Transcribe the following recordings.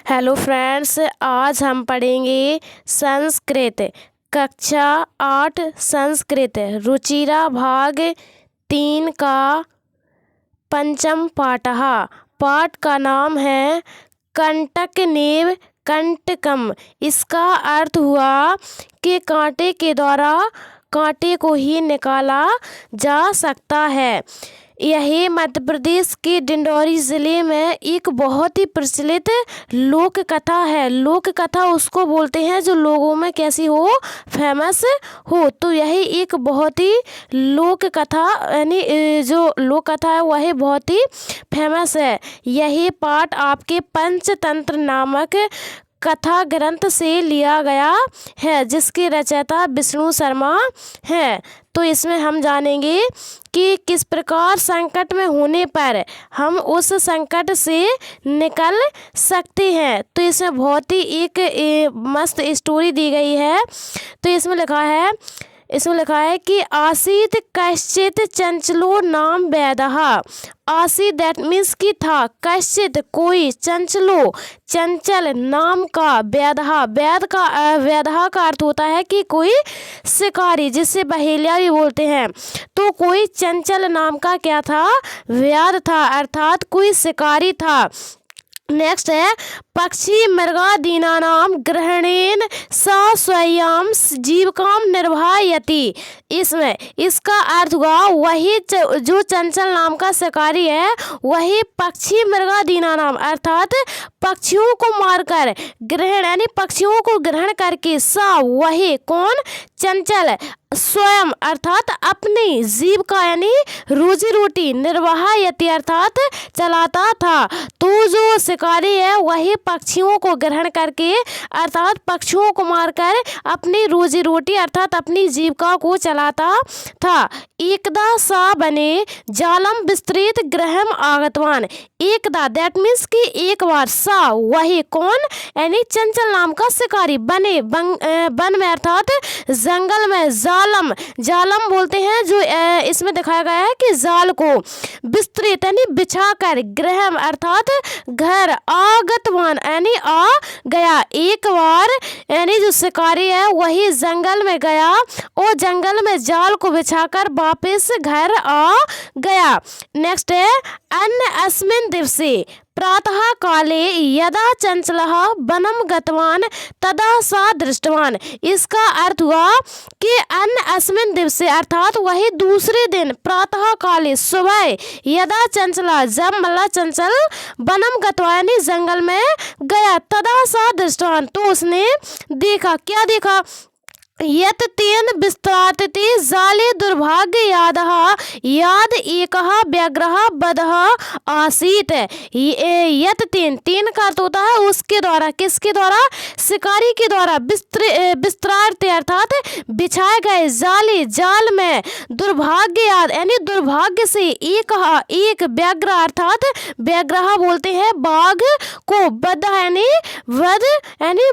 Hello friends, आज हम पढ़ेंगे संस्कृत कक्षा 8 संस्कृत रुचिरा भाग 3 का पंचम पाठः। पाठ का नाम है कंटकनेव कंटकम। इसका अर्थ हुआ कि कांटे के द्वारा कांटे को ही निकाला जा सकता है। यही मध्य प्रदेश के डिंडौरी ज़िले में एक बहुत ही प्रचलित लोक कथा है। लोक कथा उसको बोलते हैं जो लोगों में कैसी हो, फेमस हो। तो यही एक बहुत ही लोक कथा यानी जो लोक कथा है वह बहुत ही फेमस है। यही पाठ आपके पंचतंत्र नामक कथा ग्रंथ से लिया गया है, जिसके रचयिता विष्णु शर्मा हैं। तो इसमें हम जानेंगे कि किस प्रकार संकट में होने पर हम उस संकट से निकल सकते हैं। तो इसमें बहुत ही एक मस्त स्टोरी दी गई है। तो इसमें लिखा है कि आसीत कश्चित चंचलो नाम वैदः। आसीत दैट मीन्स कि था, कश्चित कोई, चंचलो चंचल, नाम का वैदः। वैदः का अर्थ होता है कि कोई शिकारी, जिससे बहेलिया भी बोलते हैं। तो कोई चंचल नाम का क्या था, व्याध था, अर्थात कोई शिकारी था। नेक्स्ट है पक्षी मृगादीनानाम ग्रहणेन सा स्वयं जीविकाम निर्वाहयति। इसमें इसका अर्थ हुआ वही जो चंचल नाम का शिकारी है वही पक्षी मृगादीनानाम अर्थात पक्षियों को मारकर ग्रहण यानी पक्षियों को ग्रहण करके सा वही कौन, चंचल, स्वयं अर्थात अपनी जीविका यानी रोजी रोटी, निर्वाहयति अर्थात चलाता था। तो जो शिकारी है वही पक्षियों को ग्रहण करके अर्थात पक्षियों को मारकर अपनी रोजी रोटी अर्थात अपनी जीविका को चलाता था। एकदा सा बने जालम विस्तृत ग्रहम आगतवान। एकदा दैट मीन्स कि एक बार, सा वही कौन यानी चंचल नाम का शिकारी बने वन में अर्थात जंगल में, जालम बोलते हैं जो इसमें दिखाया गया है कि जाल को, विस्तृत यानी बिछाकर, ग्रहम अर्थात घर, आगतवान यानी आ गया। एक बार यानी जो शिकारी है वही जंगल में गया और जंगल में जाल को बिछाकर वापस घर आ गया। नेक्स्ट है अन्य अस्मिन् दिवसे प्रातः काले यदा चंचलः वनम गतवान तदा सा दृष्टवान। इसका अर्थ हुआ कि अन्य अस्मिन् दिवसे अर्थात वही दूसरे दिन, प्रातः काले सुबह, यदा चंचला जब मतलब चंचल, वनम गतवान यानी जंगल में गया, तदा सा दृष्टवान तो उसने देखा, क्या देखा, यत तेन विस्तारते जाले दुर्भाग्य याद एकः व्याघ्रः बधः आसीत। यत तीन का अर्थ होता है उसके द्वारा, किसके द्वारा, शिकारी के द्वारा, विस्तारते अर्थात बिछाए गए, जाले जाल में, दुर्भाग्य याद यानी दुर्भाग्य से, एक व्याघ्र अर्थात व्याघ्रः बोलते हैं बाघ को, बध यानी वध यानी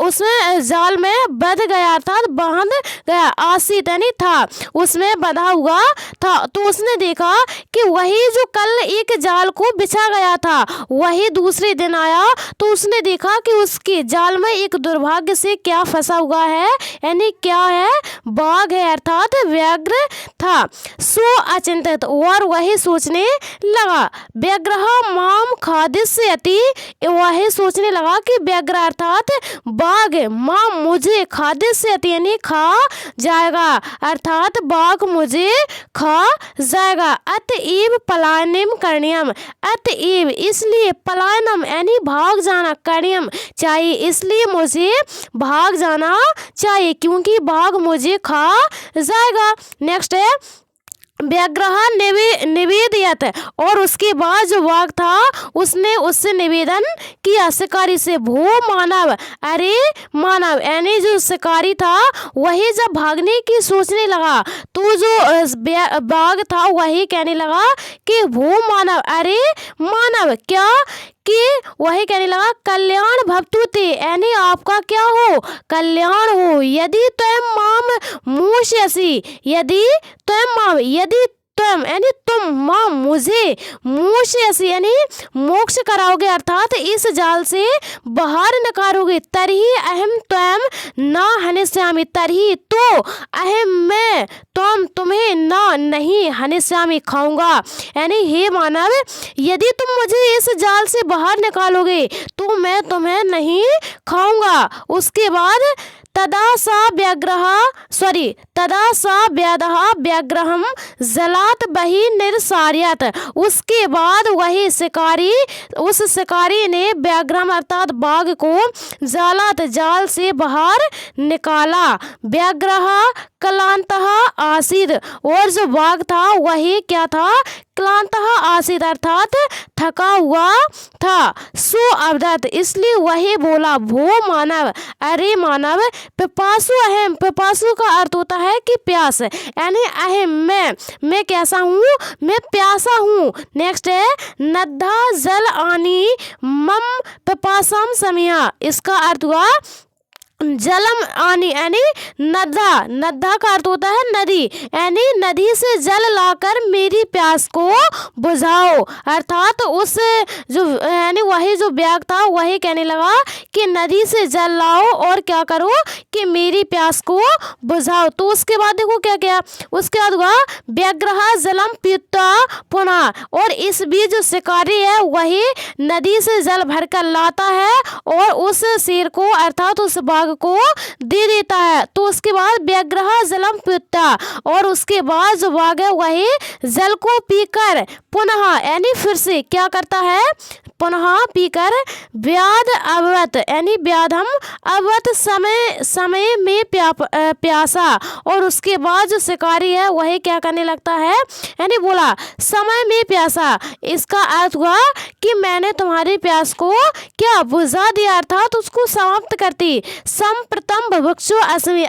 उसमें जाल में बध गया अर्थात बांध गया, आसीत यानी था, उसमें बंधा हुआ था। तो उसने देखा कि वही जो कल एक जाल को बिछा गया था वही दूसरे दिन आया। तो उसने देखा कि उसके जाल में एक दुर्भाग्य से क्या फंसा हुआ है यानी क्या है, बाघ है अर्थात व्याघ्र था। सो अचिंतित और वही सोचने लगा, व्याघ्रः माम खादिष्यति, वही सोचने लगा कि व्याघ्र अर्थात बाघ, माम मुझे, खादिष्यति यानी खा जाएगा अर्थात बाघ मुझे खा जाएगा। अतएव पलायनम करणीयम, अतएव इसलिए, पलायनम यानी भाग जाना, करणीयम चाहिए, इसलिए मुझे भाग जाना चाहिए क्योंकि बाघ मुझे खा जाएगा। नेक्स्ट है व्याघ्रः निवेदयत, और उसके बाद जो बाघ था उसने उससे निवेदन किया शिकारी से, भो मानव, अरे मानव यानी जो शिकारी था वही जब भागने की सोचने लगा तो जो बाघ था वही कहने लगा कि भो मानव, अरे मानव, क्या कि वही कहने लगा कल्याण भवतु ते यानी आपका क्या हो, कल्याण हो, यदि त्वं माम मोक्ष्यसि, यदि त्वं माम, यदि तुम यानी तुम माँ मुझे मोक्ष यानी मोक्ष कराओगे अर्थात इस जाल से बाहर निकालोगे। तर्हि अहम त्वं न हनिष्यामि, तर्हि तो अहम मैं तुम्हें नहीं हनिष्यामि खाऊंगा। यानी हे मानव, यदि तुम मुझे इस जाल से बाहर निकालोगे तो मैं तुम्हें नहीं खाऊंगा। उसके बाद तदा सा व्याधः व्याघ्रं जलात बहि निर्सार्यत। उसके बाद वही उस शिकारी ने व्याघ्रम अर्थात बाघ को जलात जाल से बाहर निकाला। व्याघ्रः क्लान्तः आसीत्, और जो बाघ था वही क्या था, क्लान्तः आसीत् अर्थात थका हुआ था। सो अवदत्, इसलिए वही बोला, भो मानव, अरे मानव, पिपासु अहम, पिपासु का अर्थ होता है कि प्यास, यानी अहम मैं कैसा हूँ, मैं प्यासा हूँ। नेक्स्ट है नद्धा जल आनी मम पिपासाम समिया, इसका अर्थ हुआ जलम आनी यानी नद्धा का अर्थ होता है नदी, यानी नदी से जल लाकर मेरी प्यास को बुझाओ। अर्थात उस जो यानी वही जो व्याघ्र था वही कहने लगा कि नदी से जल लाओ और क्या करो कि मेरी प्यास को बुझाओ। तो उसके बाद देखो क्या क्या, उसके बाद हुआ व्याघ्रः जलम पीत्वा पुनः, और इस बीच जो शिकारी है वही नदी से जल भरकर लाता है और उस शेर को अर्थात उस बाघ को दे देता है। तो उसके बाद व्याघ्रः जलम पीत्वा, और उसके बाद जो बाघ है वही जल को पीकर पुनः यानी फिर से क्या करता है, पुनः पीकर व्याध अवत यानी व्याधम अवत समय में प्यासा, और उसके बाद जो शिकारी है वही क्या करने लगता है, यानी बोला समय में प्यासा। इसका अर्थ हुआ कि मैंने तुम्हारी प्यास को क्या बुझा दिया अर्थात उसको समाप्त करती। संप्रतम बुभुक्षु अस्मि,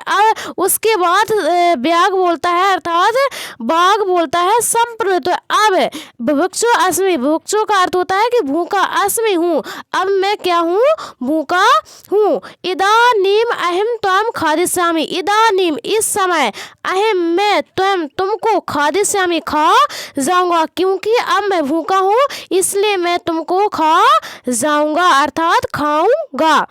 उसके बाद व्याघ्र बोलता है अर्थात बाघ बोलता है संप्रत, अब बुभुक्षु अस्मि, बुभुक्षु का अर्थ होता है कि भूखा, अस्मि हूँ, अब मैं क्या हूँ, भूखा हूँ। इदानीम अहम त्वं खादिष्यामि, इदानीम इस समय, अहम मैं त्वं तुमको, खादिष्यामि खा जाऊंगा, क्योंकि अब मैं भूखा हूँ इसलिए मैं तुमको खा जाऊंगा अर्थात खाऊंगा।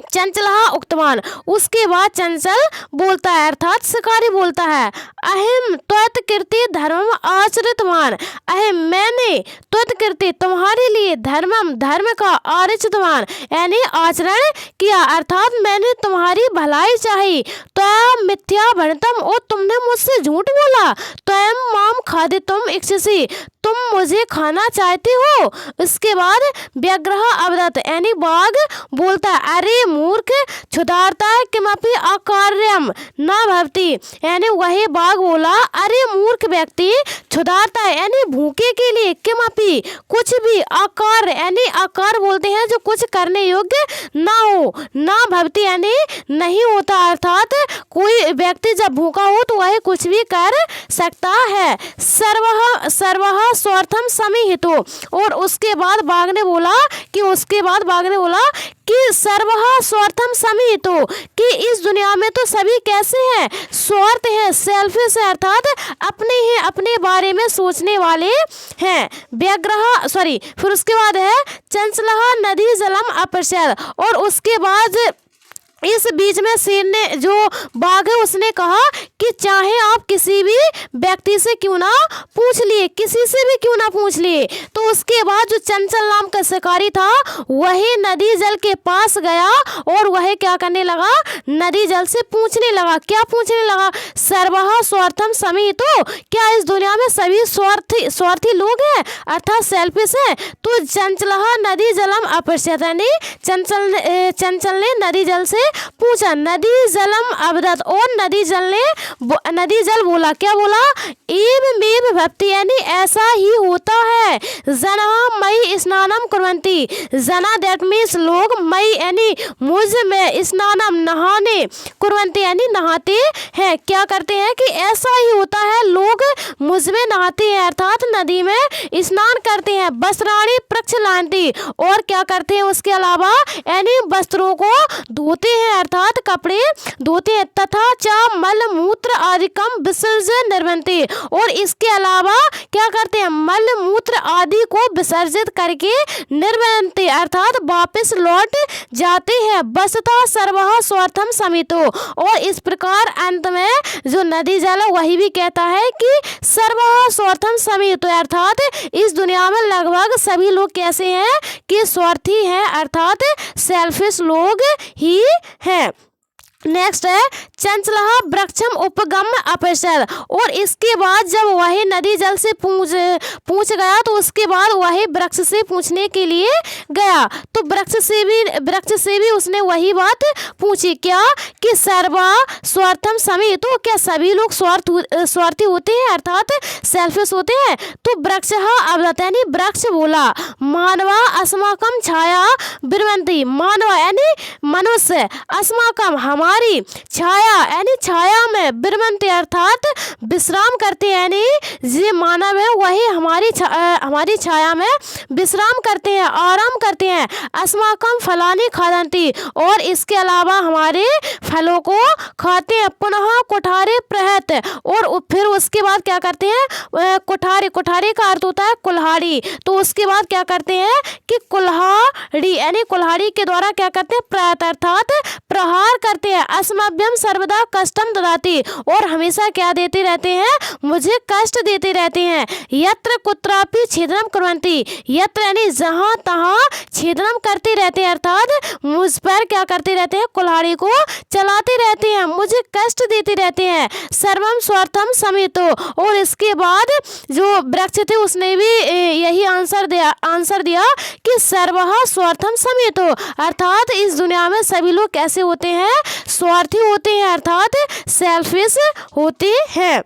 चंचलः उक्तवान, उसके बाद चंचल बोलता है अर्थात शिकारी बोलता है, अहम त्वत्कृते धर्मम आचरितवान, अहम मैंने त्वत्कृते तुम्हारे लिए धर्म का आचरितवान यानी आचरण किया अर्थात मैंने तुम्हारी भलाई चाही। त्वं मिथ्या भणितम, और तुमने मुझसे झूठ बोला। त्वं माम खादितुम इच्छसि, तुम मुझे खाना चाहते हो। उसके बाद व्याघ्रः अवदत् यानी बाघ बोलता है, अरे मूर्ख, क्षुधार्ता किमपि अकार्यम न भवति, यानी वही बाघ बोला, अरे मूर्ख व्यक्ति, क्षुधार्ता है यानी भूखे के लिए, किमपि कुछ भी, अकार्य यानी आकार बोलते हैं जो कुछ करने योग्य ना हो, ना भवति यानी नहीं होता अर्थात कोई व्यक्ति जब भूखा हो तो वह कुछ भी कर सकता है। सर्वः स्वार्थम समिहितो, और उसके बाद बाघ ने बोला कि सर्वः स्वार्थम समिहितो, कि इस दुनिया में तो सभी कैसे हैं, स्वार्थ है, सेल्फिश है अर्थात अपने बारे में सोचने वाले हैं। फिर उसके बाद है चंचलः नदी जलम अपश्यत्, और उसके बाद इस बीच में शेर ने जो बाघ है उसने कहा कि चाहे आप किसी भी व्यक्ति से क्यों ना पूछ लिए, किसी से भी क्यों ना पूछ लिए। तो उसके बाद जो चंचल नाम का शिकारी था वही नदी जल के पास गया और वह क्या करने लगा, नदी जल से पूछने लगा। क्या पूछने लगा, सर्वः स्वार्थम समिहितो, क्या इस दुनिया में सभी स्वार्थी लोग हैं अर्थात सेल्फिश है। तो चंचलः नदी जलम अपश्यत्, चंचल ने नदी जल से पूछा, नदी जलम अवदत्, और नदी जल बोला, क्या बोला, एवमेव भवति यानी ऐसा ही होता है। जना मयि स्नानम कुर्वन्ति, जना दैट मीन्स लोग, मयि यानी मुझ में, स्नानम नहाने, कुर्वन्ति यानी नहाते हैं। क्या करते हैं कि ऐसा ही होता है, लोग मुझ में नहाते हैं अर्थात नदी में स्नान करते हैं। वस्त्राणि प्रक्षालयन्ति, और क्या करते हैं उसके अलावा, यानी वस्त्रों को धोते हैं अर्थात कपड़े धोते हैं। तथा च मल मूत्र आदिकम विसर्जन निर्वन्ति। और इसके अलावा क्या करते हैं, मल मूत्र आदि को विसर्जित करके निर्वन्ति अर्थात वापस लौट जाते हैं। वस्तुतः सर्वः स्वार्थम समितो। और इस प्रकार अंत में जो नदी जल है वही भी कहता है कि सर्वः स्वार्थम समितो अर्थात इस दुनिया में लगभग सभी लोग कैसे हैं कि स्वार्थी हैं अर्थात सेल्फिश लोग ही हैं। नेक्स्ट है चंचलः वृक्षम उपगम अपश्यत्। और इसके बाद जब वही नदी जल से पूछ गया तो उसके बाद वही वृक्ष से पूछने के लिए गया तो वृक्ष से भी उसने वही बात पूछी, क्या कि सर्वा स्वार्थम समी, तो क्या सभी लोग स्वार्थी होते हैं अर्थात सेल्फिश होते हैं। तो वृक्ष अवदत् यानी वृक्ष बोला, मानवा अस्माकम छाया ब्रवन्ति। मानवा यानी मनुष्य, अस्माकम हमारी छाया यानी छाया में, ब्रवन्ति अर्थात विश्राम करते हैं यानी ये मानव है वही हमारी छाया में विश्राम करते हैं, आराम करते हैं। अस्माकम फलानि खादन्ति। और इसके अलावा हमारे फलों को खाते हैं। पुनः कुठारे प्रहत। और फिर उसके बाद क्या करते हैं, कुठारे का अर्थ होता है कुल्हाड़ी। तो उसके बाद क्या करते हैं कि कुल्हाड़ी यानी कुल्हाड़ी के द्वारा क्या करते हैं, प्रहत अर्थात प्रहार करते हैं। अस्मभ्यम सर्वदा कष्टम ददाति। और हमेशा क्या देते रहते हैं, मुझे कष्ट देते रहते हैं। यत्र कुत्रापि छेदनम कुर्वन्ति। यत्र यानी जहाँ तहाँ छेदनम करते रहते हैं अर्थात मुझ पर क्या करते रहते हैं, कुल्हाड़ी को चलाते रहते हैं, मुझे कष्ट देते रहते हैं। सर्वम स्वार्थम समितो। और इसके बाद जो वृक्ष थे उसने भी यही आंसर दिया कि सर्वः स्वार्थम समितो अर्थात इस दुनिया में सभी लोग कैसे होते हैं, स्वार्थी होते हैं अर्थात सेल्फिश होते हैं।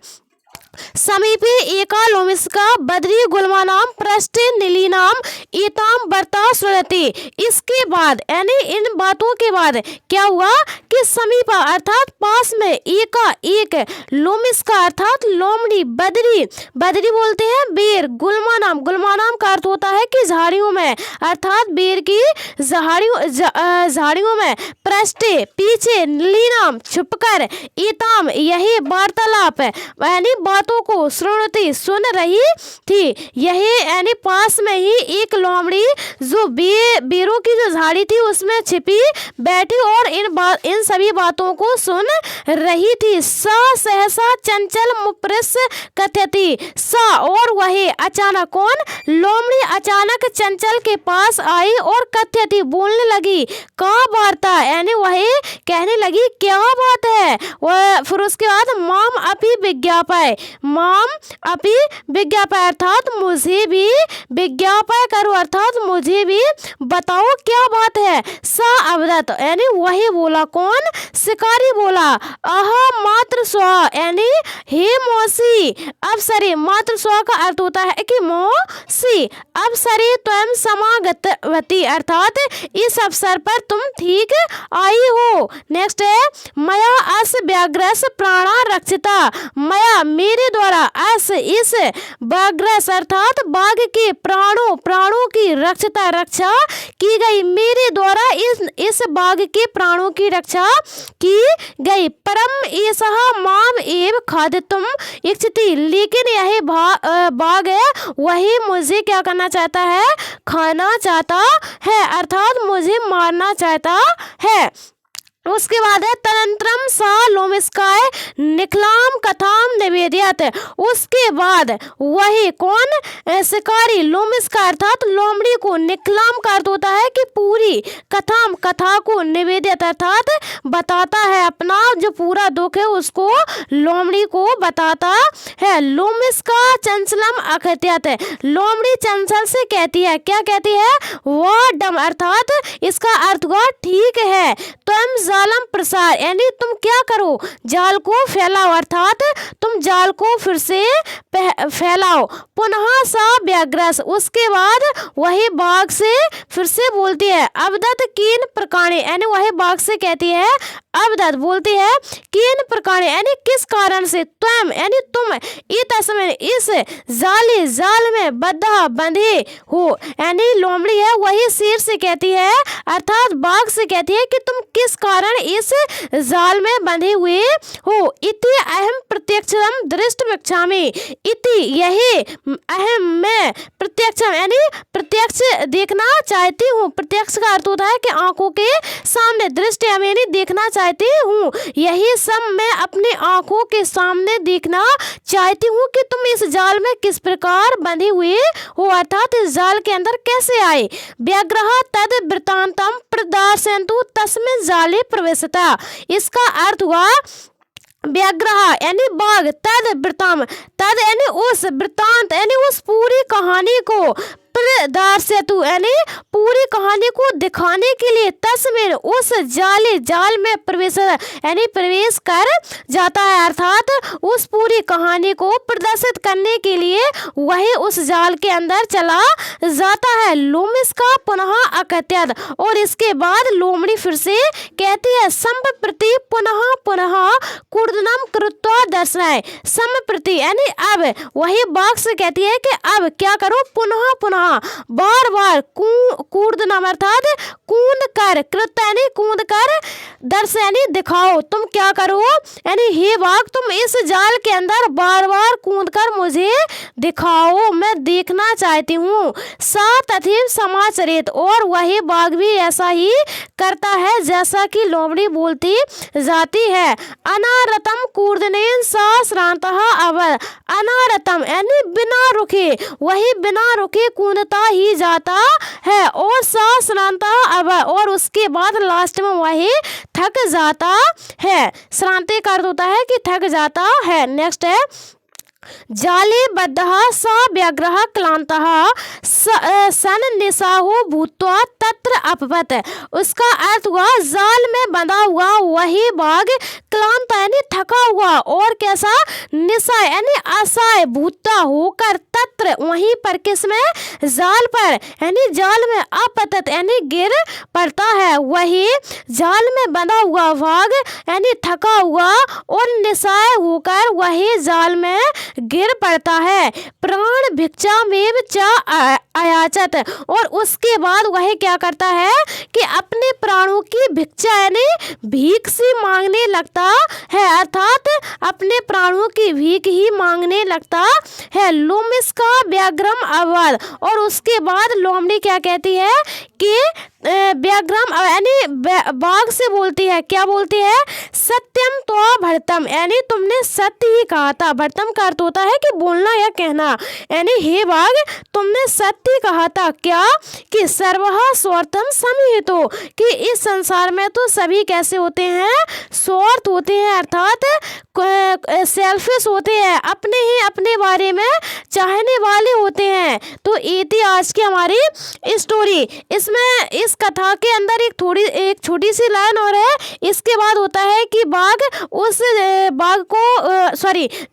समीपे एका लोमिस्का बद्री गुल्मानाम पृष्ठे नीलीनाम एताम बर्ता सुरति। इसके बाद यानी इन बातों के बाद क्या हुआ कि समीपा अर्थात पास में, एक लोमिस्का अर्थात लोमड़ी, बद्री बोलते हैं बेर, गुल्मानाम का अर्थ होता है कि झाड़ियों में अर्थात बेर की झाड़ियों में, पृष्ठे पीछे, नीलीनाम छुपकर, एताम यही वार्तालाप यानी बातों को सुनती सुन रही थी। यही यानी पास में ही एक लोमड़ी जो बेरों की जो झाड़ी थी उसमें छिपी बैठी और इन सभी बातों को सुन रही थी। सा सहसा चंचल मुप्रस कथयति। सा और वही अचानक, कौन, लोमड़ी अचानक चंचल के पास आई और कथयति बोलने लगी, का वार्ता यानी वही कहने लगी क्या बात है। वह फिर उसके बाद माम अपि विज्ञापय, माम अपि विज्ञापय अर्थात मुझे भी विज्ञापय करो अर्थात मुझे भी बताओ क्या बात है। सा अवदत् यानी वही बोला, कौन, शिकारी बोला, आहा मात्र स्वा यानी हे मौसी, अवसरे, मात्र स्वा का अर्थ होता है कि मौसी, अवसरे त्वं समागतवती अर्थात इस अवसर पर तुम ठीक आई हो। नेक्स्ट है मया अस व्याघ्रस प्राणा रक्षिता। मया मेरे द्वारा अस इस व्याघ्रस अर्थात बाघ के प्राणों की रक्षा की गई। मेरे द्वारा इस बाघ के प्राणों की रक्षा की गई। परम एषः माम एव खादितुम इच्छति। लेकिन यह बाघ है वही मुझे क्या करना चाहता है, खाना चाहता है अर्थात मुझे मारना चाहता है। उसके बाद है तदनंतरम सा लोमिस्काय निखलाम कथाम निवेदयत। उसके बाद वही, कौन, शिकारी, लोमिस्का अर्थात लोमड़ी को, निखलाम का अर्थ होता है कि पूरी, कथा को, निवेदयत अर्थात बताता है, अपना जो पूरा दुख है उसको लोमड़ी को बताता है। लोमिस्का चंचलम अकथयत। लोमड़ी चंचल से कहती है, क्या कहती है, वह डम अर्थात इसका अर्थ हुआ ठीक है। तुम जालम प्रसार यानी तुम क्या करो, जाल को फैलाओ अर्थात तुम जाल को फिर से फैलाओ। पुनः सा व्याघ्रस। उसके बाद वही बाघ से फिर से बोलती है, अवदत् कीन प्रकाणे यानी वही बाघ से कहती है, अवदत् बोलती है कीन प्रकाणे यानी किस कारण से, त्वं यानी तुम, इतस्मिन् इस जाल में बद्धा बंधे हो यानी लोमड़ी है वही शेर से कहती है अर्थात बाघ से कहती है कि तुम किस कारण कारण इस जाल में बंधे हुए हो। इति अहम प्रत्यक्षम दृष्टुमिच्छामि। इति यही अहम मैं प्रत्यक्षम यानी प्रत्यक्ष देखना चाहती हूँ। प्रत्यक्ष का अर्थ होता है कि आंखों के सामने, दृष्टि यानी देखना चाहती हूँ। यही सब मैं अपनी आंखों के सामने देखना चाहती हूँ कि तुम इस जाल में किस प्रकार बंधे हुए हो, अर्थात इस जाल के अंदर कैसे आए। व्याघ्रः तद वृत्तान्तं प्रदर्शयन्तु तस्मिन् जाले प्रवेशता। इसका अर्थ हुआ व्याघ्रः यानी बाघ, तद वृत्ताम, तद यानी उस, वृत्तांत यानी उस पूरी कहानी को, प्रदर्शयतु यानी पूरी कहानी को दिखाने के लिए, तस्मिन् उस जाले, जाल में प्रवेश यानी प्रवेश कर जाता है, अर्थात उस पूरी कहानी को प्रदर्शित करने के लिए वही उस जाल के अंदर चला जाता है। लोमश का पुनः अकथयत्, और इसके बाद लोमड़ी फिर से कहती है संप्रति पुनः पुनः कूर्दनम कृत्वा दर्शनाय। संप्रति यानी अब, वही बाघ से कहती है कि अब क्या करो, पुनः पुनः बार बार, कूर्दनम अर्थात कूद कर, कृत यानी कूद कर, दर्श यानी दिखाओ, तुम क्या करो यानी हे बाघ तुम इस जाल के अंदर बार बार कूद कर मुझे दिखाओ, मैं देखना चाहती हूँ। सा तथैव समाचरेत, और वही बाघ भी ऐसा ही करता है जैसा कि लोमड़ी बोलती जाती है। अनारतम कूर्दनेन सा श्रान्तः अभवत्। अनारतम यानी बिना रुके, वही बिना रुके कूदता ही जाता है, और सा श्रान्तः अभवत्, और उसके बाद लास्ट में वही थक जाता है। श्रांति का अर्थ होता है कि थक जाता है। नेक्स्ट है जाले बद्धः स व्याघ्रः क्लान्तः सन्निसाहो भूत्वा तत्र अपवत्। उसका अर्थ हुआ जाल में बंधा हुआ वही बाघ क्लांत यानी थका हुआ, और कैसा, निशा यानी असहाय, भूता होकर, तत्र वहीं पर, किसमें, जाल पर यानी जाल में, अपतत यानी गिर पड़ता है। वही जाल में बंधा हुआ बाघ यानी थका हुआ और निशाय होकर वही जाल में गिर पड़ता है। प्राण भिक्षा में च अयाचत, और उसके बाद वह क्या करता है कि अपने प्राणों की भिक्षा यानी भीख सी मांगने लगता है, अर्थात अपने प्राणों की भीख ही मांगने लगता है। लोमश का व्याघ्रम अभवत्, और उसके बाद लोमड़ी क्या कहती है कि व्याघ्रम यानी बाघ से बोलती है, क्या बोलती है, सत्यम तो भरतम यानी तुमने सत्य ही कहा था। भरतम का अर्थ होता है कि बोलना या कहना, यानी हे बाघ तुमने सत्य कहा था, क्या, कि सर्वः स्वार्थम समिहितो, कि इस संसार में तो सभी कैसे होते हैं, स्वार्थ होते हैं, अर्थात सेल्फिश होते हैं, अपने ही अपने बारे में चाहने वाले होते हैं। तो ये थी आज की हमारी स्टोरी। इसमें इस कथा के अंदर एक छोटी सी लाइन और है। इसके बाद होता है कि बाघ उस बाघ को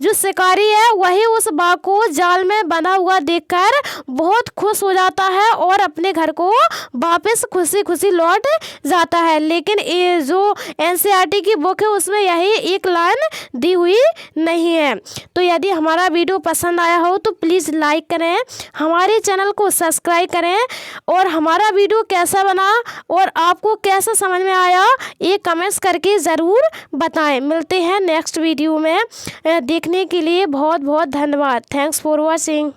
जो शिकारी है वही उस बाघ को जाल में बंधा हुआ देखकर बहुत खुश हो जाता है और अपने घर को वापस खुशी खुशी लौट जाता है। लेकिन ये जो एनसीईआरटी की बुक है उसमें यही एक लाइन दी हुई नहीं है। तो यदि हमारा वीडियो पसंद आया हो तो प्लीज़ लाइक करें, हमारे चैनल को सब्सक्राइब करें, और हमारा वीडियो कैसा बना और आपको कैसा समझ में आया ये कमेंट्स करके ज़रूर बताएं। मिलते हैं नेक्स्ट वीडियो में। देखने के लिए बहुत बहुत धन्यवाद। Thanks for watching.